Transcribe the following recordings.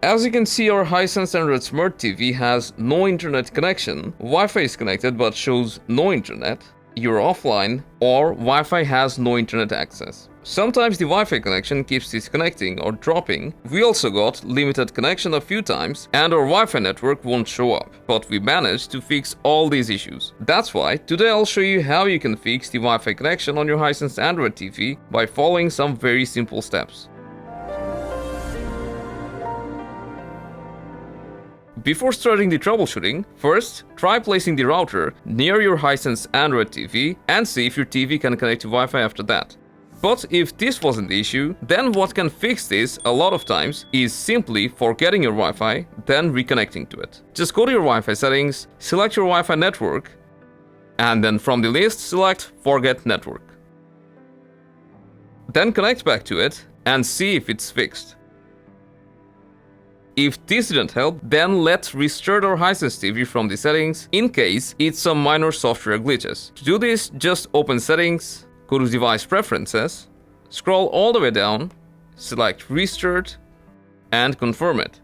As you can see, our Hisense Android Smart TV has no internet connection, Wi-Fi is connected but shows no internet, you're offline, or Wi-Fi has no internet access. Sometimes the Wi-Fi connection keeps disconnecting or dropping. We also got limited connection a few times and our Wi-Fi network won't show up. But we managed to fix all these issues. That's why today I'll show you how you can fix the Wi-Fi connection on your Hisense Android TV by following some very simple steps. Before starting the troubleshooting, first try placing the router near your Hisense Android TV and see if your TV can connect to Wi-Fi after that. But if this wasn't the issue, then what can fix this a lot of times is simply forgetting your Wi-Fi, then reconnecting to it. Just go to your Wi-Fi settings, select your Wi-Fi network, and then from the list select Forget Network. Then connect back to it and see if it's fixed. If this didn't help, then let's restart our Hisense TV from the settings in case it's some minor software glitches. To do this, just open Settings, go to Device Preferences, scroll all the way down, select Restart, and confirm it.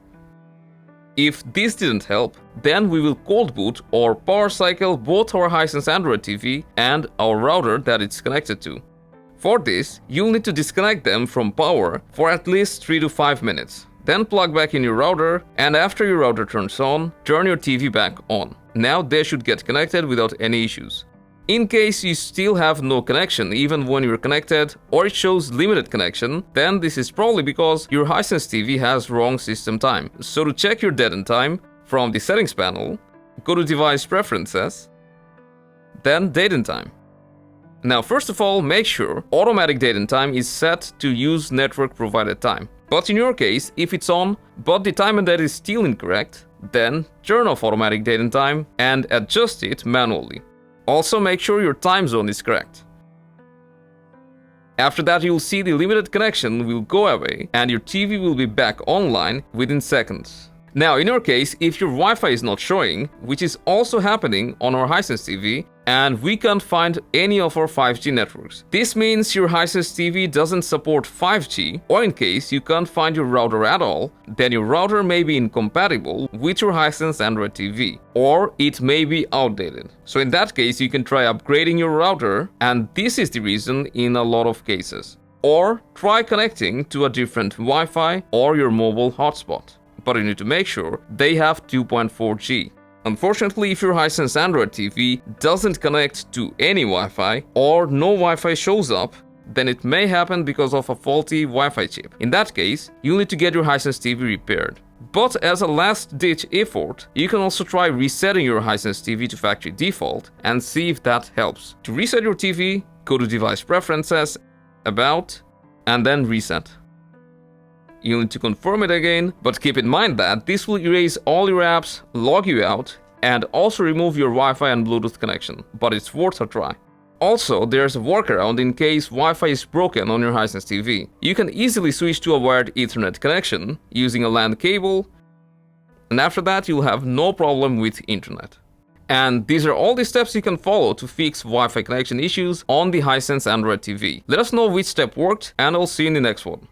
If this didn't help, then we will cold boot or power cycle both our Hisense Android TV and our router that it's connected to. For this, you'll need to disconnect them from power for at least 3 to 5 minutes. Then plug back in your router, and after your router turns on, turn your TV back on. Now they should get connected without any issues. In case you still have no connection even when you're connected, or it shows limited connection, then this is probably because your Hisense TV has wrong system time. So to check your dead end time, from the settings panel, go to Device Preferences, then date and time. Now first of all, make sure automatic date and time is set to use network provided time. But in your case, if it's on, but the time and date is still incorrect, then turn off automatic date and time and adjust it manually. Also make sure your time zone is correct. After that, you'll see the limited connection will go away and your TV will be back online within seconds. Now in your case, if your Wi-Fi is not showing, which is also happening on our Hisense TV, and we can't find any of our 5G networks. This means your Hisense TV doesn't support 5G, or in case you can't find your router at all, then your router may be incompatible with your Hisense Android TV, or it may be outdated. So in that case, you can try upgrading your router, and this is the reason in a lot of cases. Or try connecting to a different Wi-Fi or your mobile hotspot. But you need to make sure they have 2.4G. Unfortunately, if your Hisense Android TV doesn't connect to any Wi-Fi or no Wi-Fi shows up, then it may happen because of a faulty Wi-Fi chip. In that case, you'll need to get your Hisense TV repaired. But as a last-ditch effort, you can also try resetting your Hisense TV to factory default and see if that helps. To reset your TV, go to Device Preferences, About, and then Reset. You'll need to confirm it again, but keep in mind that this will erase all your apps, log you out, and also remove your Wi-Fi and Bluetooth connection, but it's worth a try. Also, there's a workaround in case Wi-Fi is broken on your Hisense TV. You can easily switch to a wired Ethernet connection using a LAN cable, and after that you'll have no problem with internet. And these are all the steps you can follow to fix Wi-Fi connection issues on the Hisense Android TV. Let us know which step worked, and I'll see you in the next one.